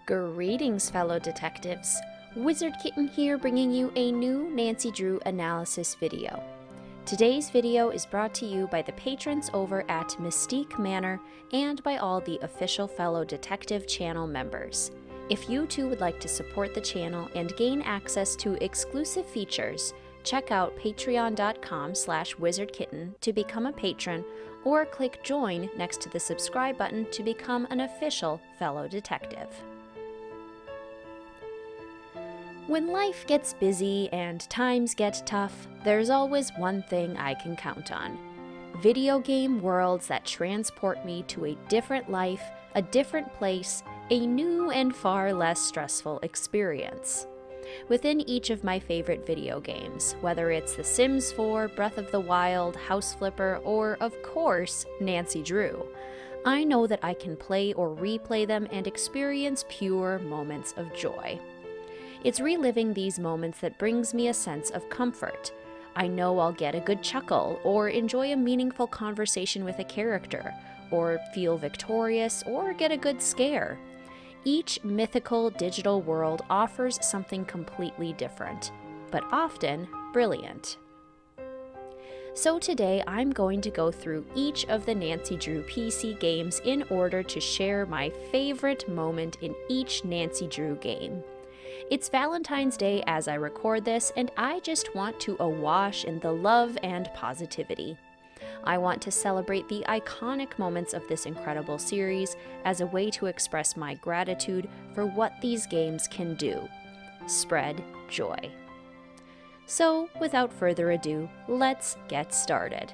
Greetings, fellow detectives. Wizard Kitten here, bringing you a new Nancy Drew analysis video. Today's video is brought to you by the patrons over at Mystique Manor and by all the official Fellow Detective channel members. If you too would like to support the channel and gain access to exclusive features, check out patreon.com/wizardkitten to become a patron, or click join next to the subscribe button to become an official fellow detective. When life gets busy and times get tough, there's always one thing I can count on: video game worlds that transport me to a different life, a different place, a new and far less stressful experience. Within each of my favorite video games, whether it's The Sims 4, Breath of the Wild, House Flipper, or, of course, Nancy Drew, I know that I can play or replay them and experience pure moments of joy. It's reliving these moments that brings me a sense of comfort. I know I'll get a good chuckle, or enjoy a meaningful conversation with a character, or feel victorious, or get a good scare. Each mythical digital world offers something completely different, but often brilliant. So today I'm going to go through each of the Nancy Drew PC games in order to share my favorite moment in each Nancy Drew game. It's Valentine's Day as I record this, and I just want to awash in the love and positivity. I want to celebrate the iconic moments of this incredible series as a way to express my gratitude for what these games can do: spread joy. So, without further ado, let's get started.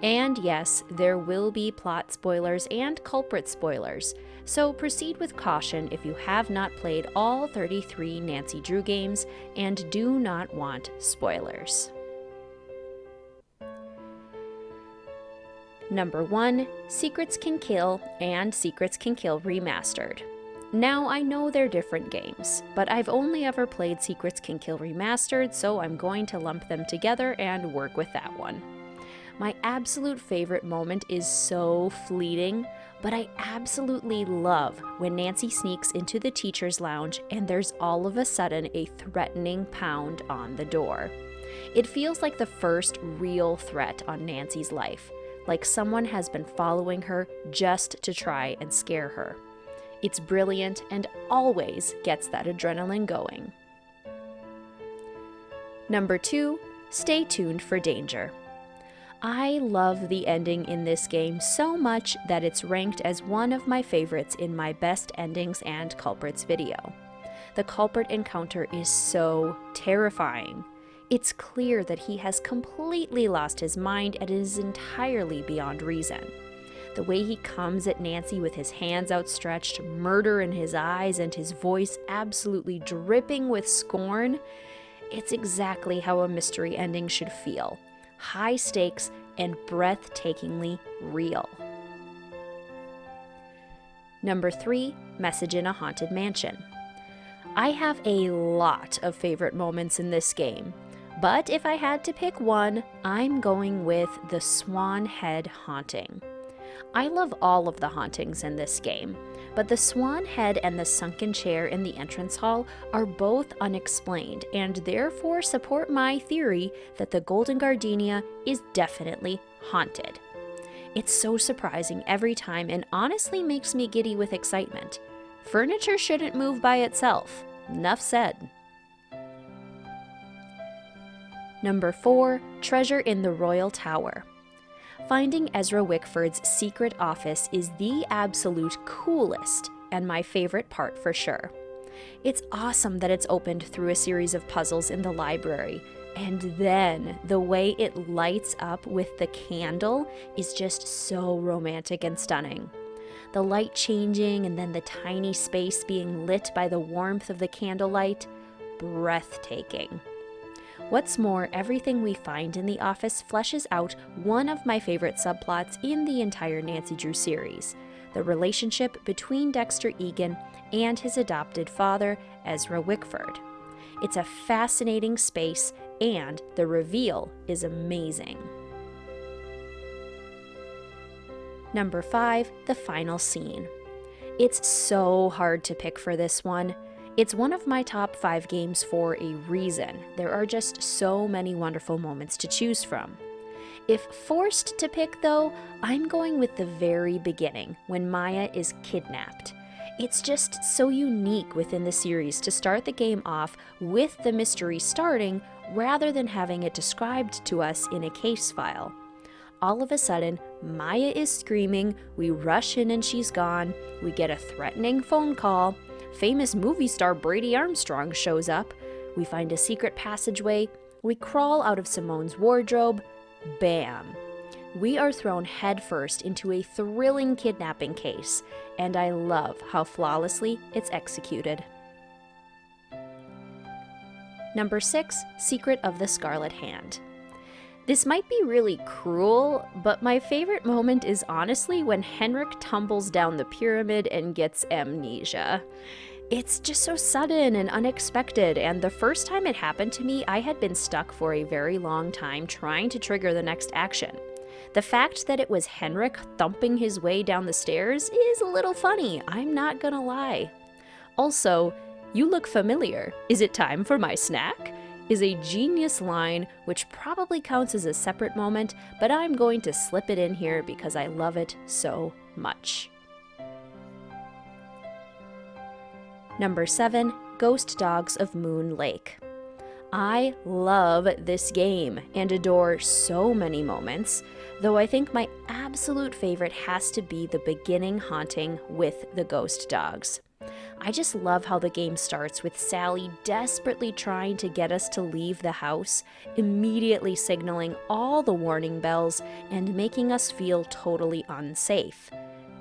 And yes, there will be plot spoilers and culprit spoilers, so proceed with caution if you have not played all 33 Nancy Drew games and do not want spoilers. Number 1, Secrets Can Kill and Secrets Can Kill Remastered. Now, I know they're different games, but I've only ever played Secrets Can Kill Remastered, so I'm going to lump them together and work with that one. My absolute favorite moment is so fleeting, but I absolutely love when Nancy sneaks into the teacher's lounge and there's all of a sudden a threatening pound on the door. It feels like the first real threat on Nancy's life, like someone has been following her just to try and scare her. It's brilliant and always gets that adrenaline going. Number 2, Stay Tuned for Danger. I love the ending in this game so much that it's ranked as one of my favorites in my best endings and culprits video. The culprit encounter is so terrifying. It's clear that he has completely lost his mind and is entirely beyond reason. The way he comes at Nancy with his hands outstretched, murder in his eyes, and his voice absolutely dripping with scorn, it's exactly how a mystery ending should feel: high stakes and breathtakingly real. Number 3, Message in a Haunted Mansion. I have a lot of favorite moments in this game, but if I had to pick one, I'm going with the Swan Head haunting. I love all of the hauntings in this game, but the Swan Head and the sunken chair in the entrance hall are both unexplained and therefore support my theory that the Golden Gardenia is definitely haunted. It's so surprising every time and honestly makes me giddy with excitement. Furniture shouldn't move by itself. Enough said. Number 4, Treasure in the Royal Tower. Finding Ezra Wickford's secret office is the absolute coolest and my favorite part for sure. It's awesome that it's opened through a series of puzzles in the library, and then the way it lights up with the candle is just so romantic and stunning. The light changing and then the tiny space being lit by the warmth of the candlelight, breathtaking. What's more, everything we find in the office fleshes out one of my favorite subplots in the entire Nancy Drew series: the relationship between Dexter Egan and his adopted father, Ezra Wickford. It's a fascinating space, and the reveal is amazing. Number 5, The Final Scene. It's so hard to pick for this one. It's one of my top 5 games for a reason. There are just so many wonderful moments to choose from. If forced to pick though, I'm going with the very beginning, when Maya is kidnapped. It's just so unique within the series to start the game off with the mystery starting rather than having it described to us in a case file. All of a sudden, Maya is screaming, we rush in and she's gone, we get a threatening phone call, famous movie star Brady Armstrong shows up, we find a secret passageway, we crawl out of Simone's wardrobe, bam! We are thrown headfirst into a thrilling kidnapping case, and I love how flawlessly it's executed. Number 6, Secret of the Scarlet Hand. This might be really cruel, but my favorite moment is honestly when Henrik tumbles down the pyramid and gets amnesia. It's just so sudden and unexpected, and the first time it happened to me, I had been stuck for a very long time trying to trigger the next action. The fact that it was Henrik thumping his way down the stairs is a little funny, I'm not gonna lie. Also, "You look familiar. Is it time for my snack?" is a genius line which probably counts as a separate moment, but I'm going to slip it in here because I love it so much. Number 7, Ghost Dogs of Moon Lake. I love this game and adore so many moments, though I think my absolute favorite has to be the beginning haunting with the ghost dogs. I just love how the game starts with Sally desperately trying to get us to leave the house, immediately signaling all the warning bells and making us feel totally unsafe.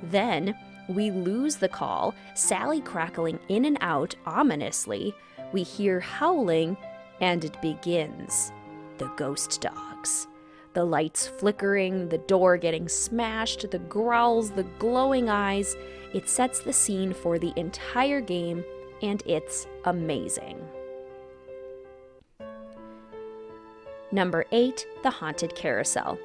Then, we lose the call, Sally crackling in and out ominously, we hear howling, and it begins. The ghost dogs. The lights flickering, the door getting smashed, the growls, the glowing eyes. It sets the scene for the entire game, and it's amazing. Number 8, The Haunted Carousel.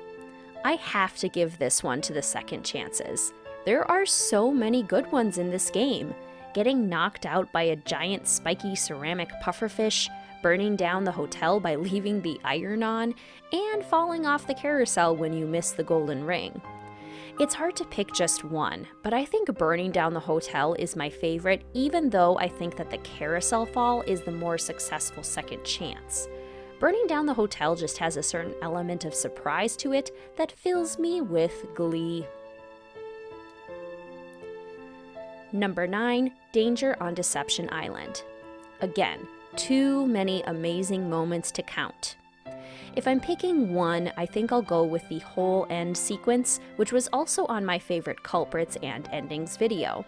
I have to give this one to the second chances. There are so many good ones in this game. Getting knocked out by a giant spiky ceramic pufferfish, burning down the hotel by leaving the iron on, and falling off the carousel when you miss the golden ring. It's hard to pick just one, but I think burning down the hotel is my favorite, even though I think that the carousel fall is the more successful second chance. Burning down the hotel just has a certain element of surprise to it that fills me with glee. Number 9, Danger on Deception Island. Again, too many amazing moments to count. If I'm picking one, I think I'll go with the whole end sequence, which was also on my favorite culprits and endings video.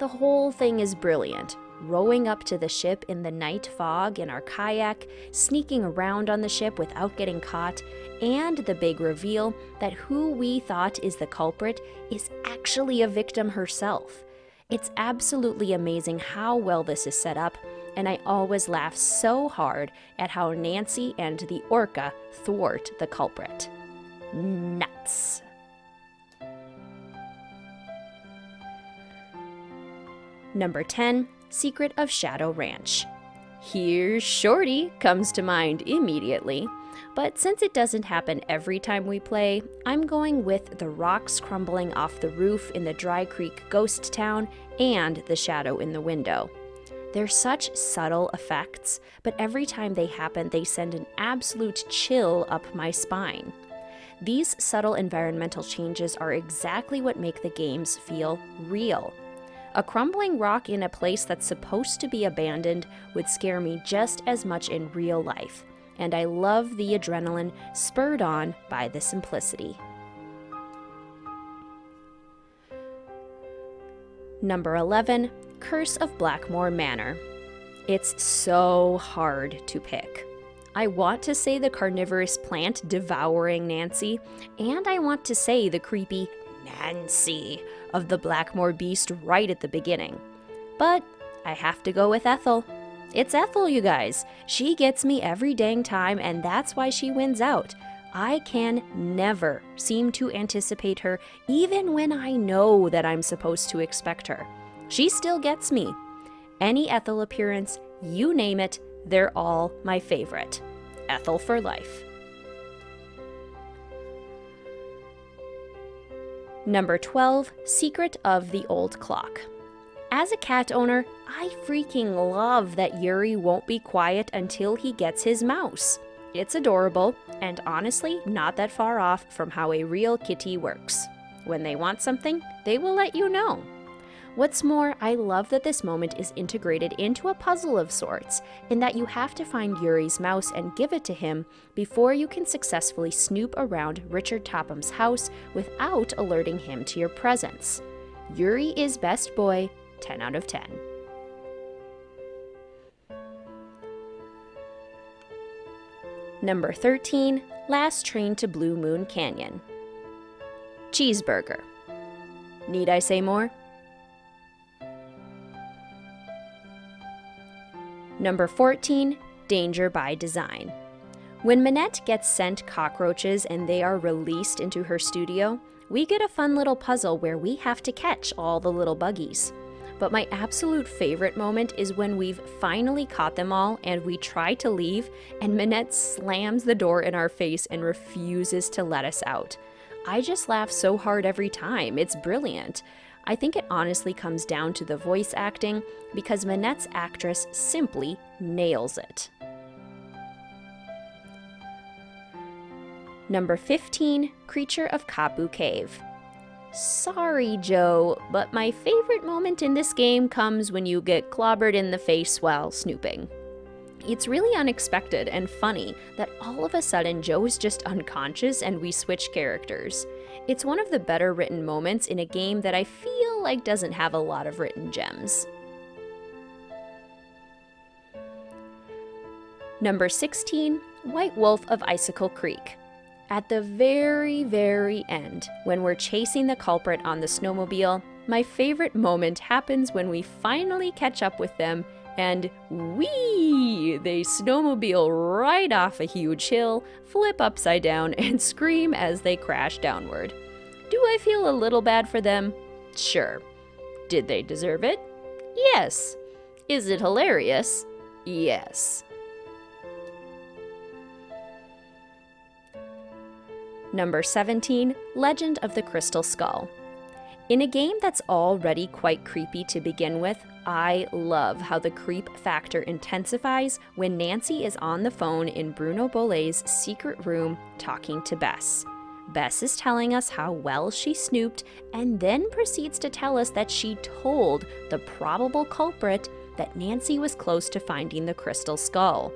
The whole thing is brilliant. Rowing up to the ship in the night fog in our kayak, sneaking around on the ship without getting caught, and the big reveal that who we thought is the culprit is actually a victim herself. It's absolutely amazing how well this is set up, and I always laugh so hard at how Nancy and the orca thwart the culprit. Nuts. Number 10, Secret of Shadow Ranch. Here's Shorty comes to mind immediately, but since it doesn't happen every time we play, I'm going with the rocks crumbling off the roof in the Dry Creek ghost town and the shadow in the window. They're such subtle effects, but every time they happen, they send an absolute chill up my spine. These subtle environmental changes are exactly what make the games feel real. A crumbling rock in a place that's supposed to be abandoned would scare me just as much in real life, and I love the adrenaline spurred on by the simplicity. Number 11, Curse of Blackmore Manor. It's so hard to pick. I want to say the carnivorous plant devouring Nancy, and I want to say the creepy Nancy of the Blackmore beast right at the beginning. But I have to go with Ethel. It's Ethel, you guys. She gets me every dang time, and that's why she wins out. I can never seem to anticipate her, even when I know that I'm supposed to expect her. She still gets me. Any Ethel appearance, you name it, they're all my favorite. Ethel for life. Number 12, Secret of the Old Clock. As a cat owner, I freaking love that Yuri won't be quiet until he gets his mouse. It's adorable, and honestly, not that far off from how a real kitty works. When they want something, they will let you know. What's more, I love that this moment is integrated into a puzzle of sorts, in that you have to find Yuri's mouse and give it to him before you can successfully snoop around Richard Topham's house without alerting him to your presence. Yuri is best boy, 10 out of 10. Number 13, Last Train to Blue Moon Canyon. Cheeseburger. Need I say more? Number 14, Danger by Design. When Minette gets sent cockroaches and they are released into her studio, we get a fun little puzzle where we have to catch all the little buggies. But my absolute favorite moment is when we've finally caught them all and we try to leave and Minette slams the door in our face and refuses to let us out. I just laugh so hard every time. It's brilliant. I think it honestly comes down to the voice acting because Minette's actress simply nails it. Number 15, Creature of Kapu Cave. Sorry, Joe, but my favorite moment in this game comes when you get clobbered in the face while snooping. It's really unexpected and funny that all of a sudden Joe is just unconscious and we switch characters. It's one of the better written moments in a game that I feel like doesn't have a lot of written gems. Number 16, White Wolf of Icicle Creek. At the very, very end, when we're chasing the culprit on the snowmobile, my favorite moment happens when we finally catch up with them and whee! They snowmobile right off a huge hill, flip upside down, and scream as they crash downward. Do I feel a little bad for them? Sure. Did they deserve it? Yes. Is it hilarious? Yes. Number 17, Legend of the Crystal Skull. In a game that's already quite creepy to begin with, I love how the creep factor intensifies when Nancy is on the phone in Bruno Bollet's secret room talking to Bess. Bess is telling us how well she snooped and then proceeds to tell us that she told the probable culprit that Nancy was close to finding the crystal skull.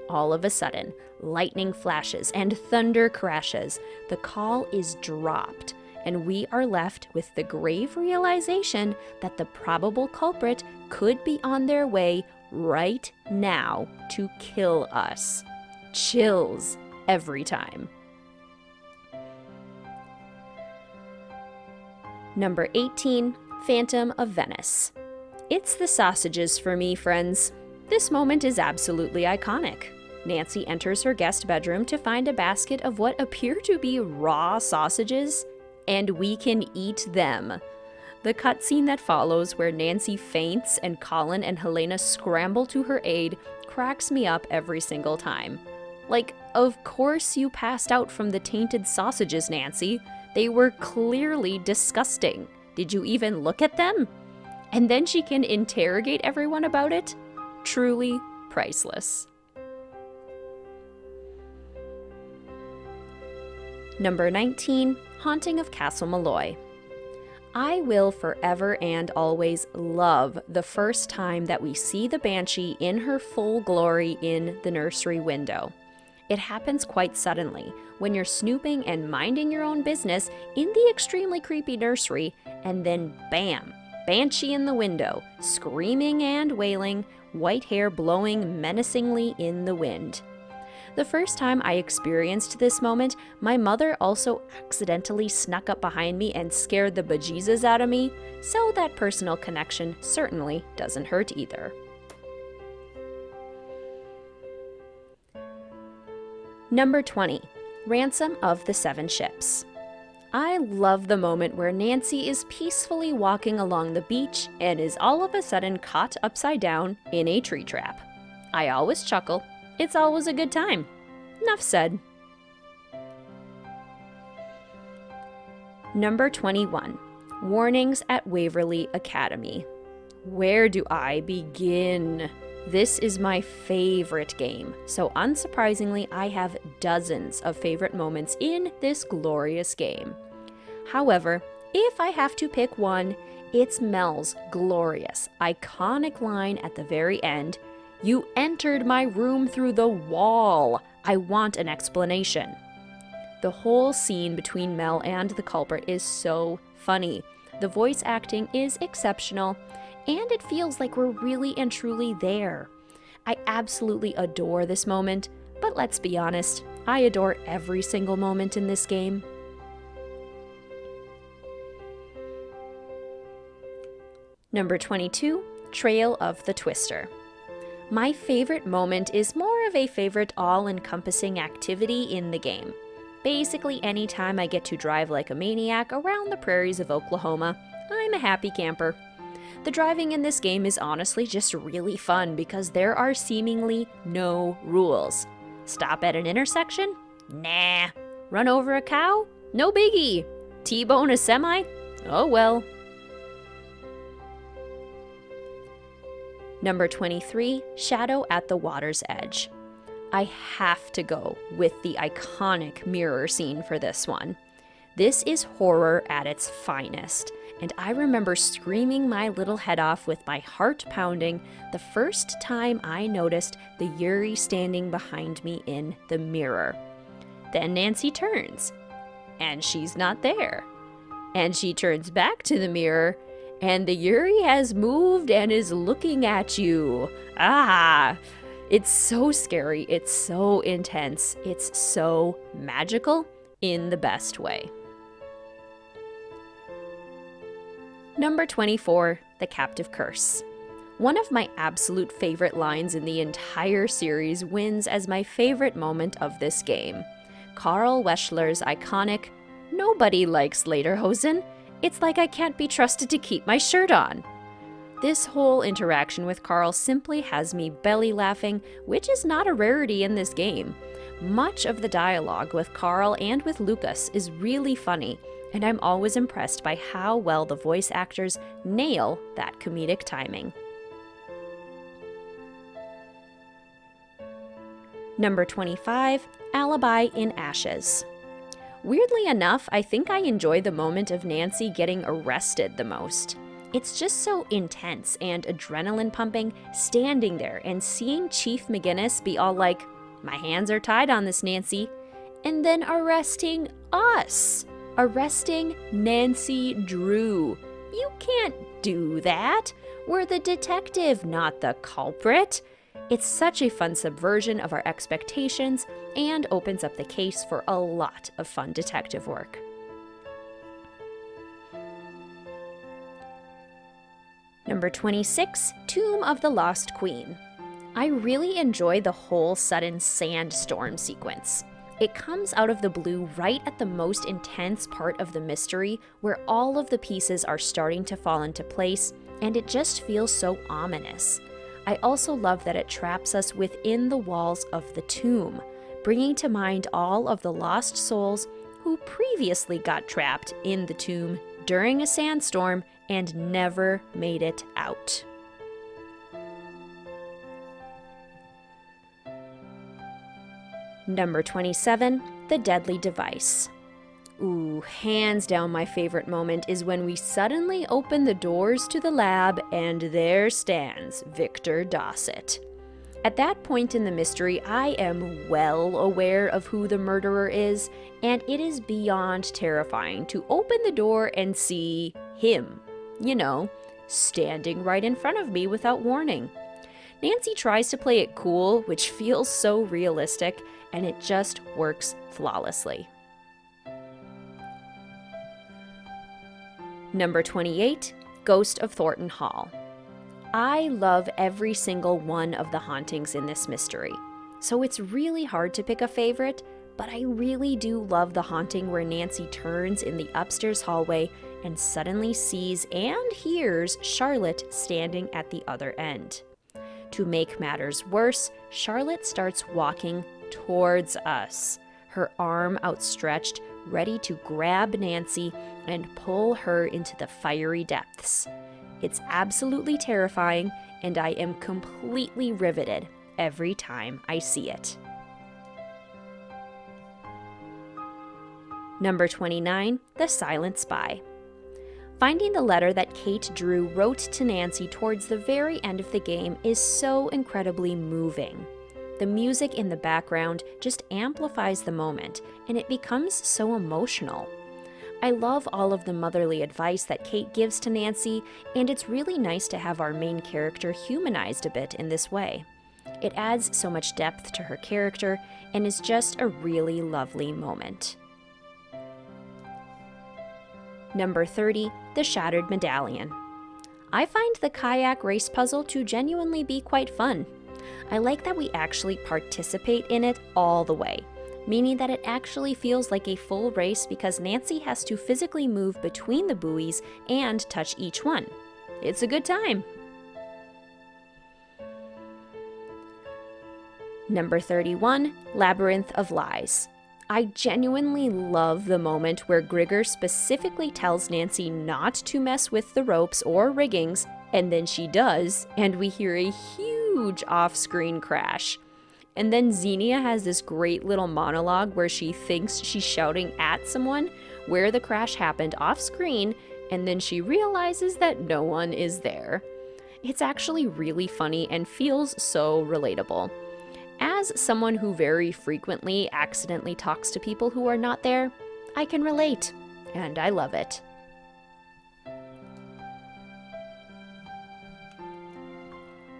All of a sudden, lightning flashes and thunder crashes. The call is dropped, and we are left with the grave realization that the probable culprit could be on their way right now to kill us. Chills every time. Number 18, Phantom of Venice. It's the sausages for me, friends. This moment is absolutely iconic. Nancy enters her guest bedroom to find a basket of what appear to be raw sausages, and we can eat them. The cutscene that follows, where Nancy faints and Colin and Helena scramble to her aid, cracks me up every single time. Like, of course you passed out from the tainted sausages, Nancy. They were clearly disgusting. Did you even look at them? And then she can interrogate everyone about it? Truly priceless. Number 19, Haunting of Castle Malloy. I will forever and always love the first time that we see the Banshee in her full glory in the nursery window. It happens quite suddenly, when you're snooping and minding your own business in the extremely creepy nursery, and then bam, Banshee in the window, screaming and wailing, white hair blowing menacingly in the wind. The first time I experienced this moment, my mother also accidentally snuck up behind me and scared the bejesus out of me, so that personal connection certainly doesn't hurt either. Number 20, Ransom of the Seven Ships. I love the moment where Nancy is peacefully walking along the beach and is all of a sudden caught upside down in a tree trap. I always chuckle. It's always a good time. Enough said. Number 21. Warnings at Waverly Academy. Where do I begin? This is my favorite game, so unsurprisingly, I have dozens of favorite moments in this glorious game. However, if I have to pick one, it's Mel's glorious, iconic line at the very end, "You entered my room through the wall. I want an explanation." The whole scene between Mel and the culprit is so funny. The voice acting is exceptional, and it feels like we're really and truly there. I absolutely adore this moment, but let's be honest, I adore every single moment in this game. Number 22, Trail of the Twister. My favorite moment is more of a favorite all-encompassing activity in the game. Basically, anytime I get to drive like a maniac around the prairies of Oklahoma, I'm a happy camper. The driving in this game is honestly just really fun because there are seemingly no rules. Stop at an intersection? Nah. Run over a cow? No biggie. T-bone a semi? Oh well. Number 23, Shadow at the Water's Edge. I have to go with the iconic mirror scene for this one. This is horror at its finest, and I remember screaming my little head off with my heart pounding the first time I noticed the Yuri standing behind me in the mirror. Then Nancy turns, and she's not there. And she turns back to the mirror, and the Yuri has moved and is looking at you. Ah! It's so scary, it's so intense, it's so magical in the best way. Number 24, The Captive Curse. One of my absolute favorite lines in the entire series wins as my favorite moment of this game. Carl Weschler's iconic, "Nobody likes lederhosen. It's like I can't be trusted to keep my shirt on." This whole interaction with Carl simply has me belly laughing, which is not a rarity in this game. Much of the dialogue with Carl and with Lucas is really funny, and I'm always impressed by how well the voice actors nail that comedic timing. Number 25, Alibi in Ashes. Weirdly enough, I think I enjoy the moment of Nancy getting arrested the most. It's just so intense and adrenaline pumping, standing there and seeing Chief McGinnis be all like, "My hands are tied on this, Nancy," and then arresting us. Arresting Nancy Drew. You can't do that. We're the detective, not the culprit. It's such a fun subversion of our expectations and opens up the case for a lot of fun detective work. Number 26, Tomb of the Lost Queen. I really enjoy the whole sudden sandstorm sequence. It comes out of the blue right at the most intense part of the mystery, where all of the pieces are starting to fall into place, and it just feels so ominous. I also love that it traps us within the walls of the tomb, bringing to mind all of the lost souls who previously got trapped in the tomb during a sandstorm and never made it out. Number 27, The Deadly Device. Ooh, hands down my favorite moment is when we suddenly open the doors to the lab and there stands Victor Dossett. At that point in the mystery, I am well aware of who the murderer is, and it is beyond terrifying to open the door and see him, standing right in front of me without warning. Nancy tries to play it cool, which feels so realistic, and it just works flawlessly. Number 28, Ghost of Thornton Hall. I love every single one of the hauntings in this mystery, so it's really hard to pick a favorite, But I really do love the haunting where Nancy turns in the upstairs hallway and suddenly sees and hears Charlotte standing at the other end. To make matters worse, Charlotte starts walking towards us, her arm outstretched, ready to grab Nancy and pull her into the fiery depths. It's absolutely terrifying, and I am completely riveted every time I see it. Number 29, The Silent Spy. Finding the letter that Kate Drew wrote to Nancy towards the very end of the game is so incredibly moving. The music in the background just amplifies the moment, and it becomes so emotional. I love all of the motherly advice that Kate gives to Nancy, and it's really nice to have our main character humanized a bit in this way. It adds so much depth to her character and is just a really lovely moment. Number 30, The Shattered Medallion. I find the kayak race puzzle to genuinely be quite fun. I like that we actually participate in it all the way, meaning that it actually feels like a full race because Nancy has to physically move between the buoys and touch each one. It's a good time. Number 31, Labyrinth of Lies. I genuinely love the moment where Grigor specifically tells Nancy not to mess with the ropes or riggings, and then she does, and we hear a huge off-screen crash. And then Xenia has this great little monologue where she thinks she's shouting at someone where the crash happened off-screen, and then she realizes that no one is there. It's actually really funny and feels so relatable. As someone who very frequently accidentally talks to people who are not there, I can relate, and I love it.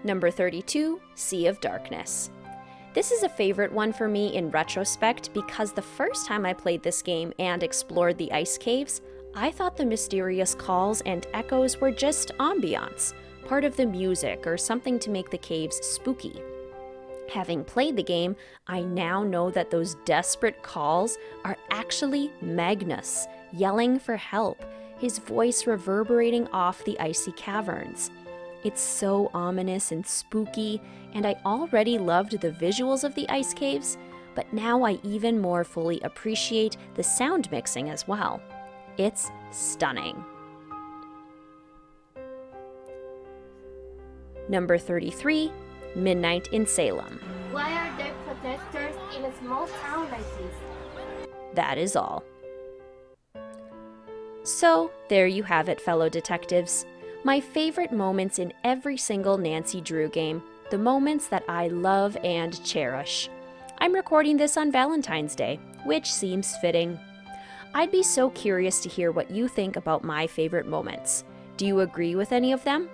Number 32, Sea of Darkness. This is a favorite one for me in retrospect because the first time I played this game and explored the ice caves, I thought the mysterious calls and echoes were just ambiance, part of the music or something to make the caves spooky. Having played the game, I now know that those desperate calls are actually Magnus yelling for help, his voice reverberating off the icy caverns. It's so ominous and spooky, and I already loved the visuals of the ice caves, but now I even more fully appreciate the sound mixing as well. It's stunning. Number 33, Midnight in Salem. Why are there protesters in a small town like this? That is all. So, there you have it, fellow detectives. My favorite moments in every single Nancy Drew game, the moments that I love and cherish. I'm recording this on Valentine's Day, which seems fitting. I'd be so curious to hear what you think about my favorite moments. Do you agree with any of them?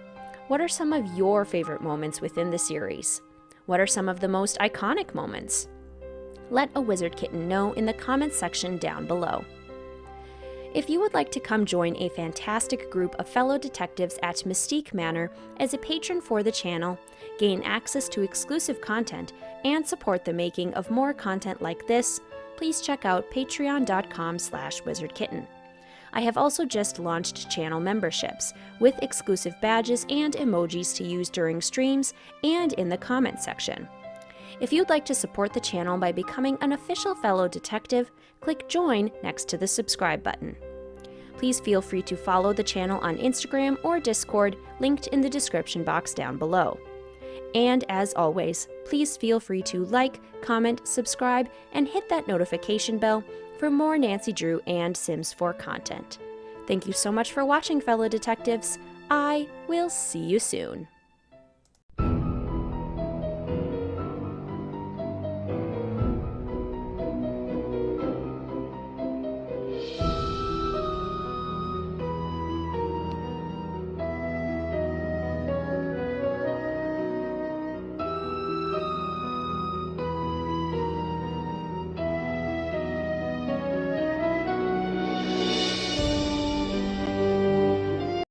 What are some of your favorite moments within the series? What are some of the most iconic moments? Let a Wizard Kitten know in the comments section down below. If you would like to come join a fantastic group of fellow detectives at Mystique Manor as a patron for the channel, gain access to exclusive content, and support the making of more content like this, please check out patreon.com/wizardkitten. I have also just launched channel memberships with exclusive badges and emojis to use during streams and in the comments section. If you'd like to support the channel by becoming an official fellow detective, click join next to the subscribe button. Please feel free to follow the channel on Instagram or Discord, linked in the description box down below. And as always, please feel free to like, comment, subscribe, and hit that notification bell for more Nancy Drew and Sims 4 content. Thank you so much for watching, fellow detectives. I will see you soon.